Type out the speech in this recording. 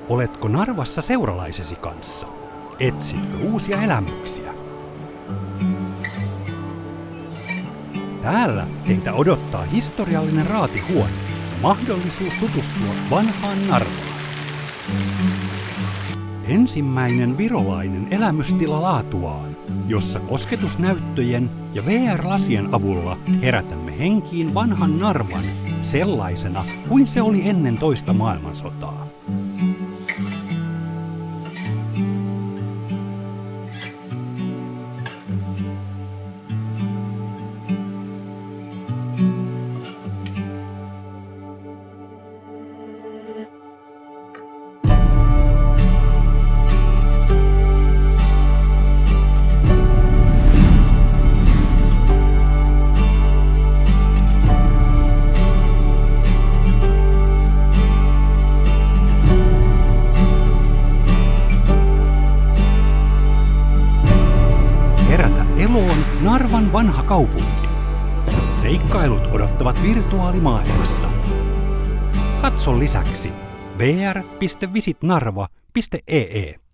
Oletko Narvassa seuralaisesi kanssa? Etsitkö uusia elämyksiä? Täällä teitä odottaa historiallinen raatihuone ja mahdollisuus tutustua vanhaan Narvaan. Ensimmäinen virolainen elämystila laatuaan, jossa kosketusnäyttöjen ja VR-lasien avulla herätämme henkiin vanhan Narvan sellaisena kuin se oli ennen toista maailmansotaa. Eloon Narvan vanha kaupunki. Seikkailut odottavat virtuaalimaailmassa. Katso lisäksi vr.visitnarva.ee.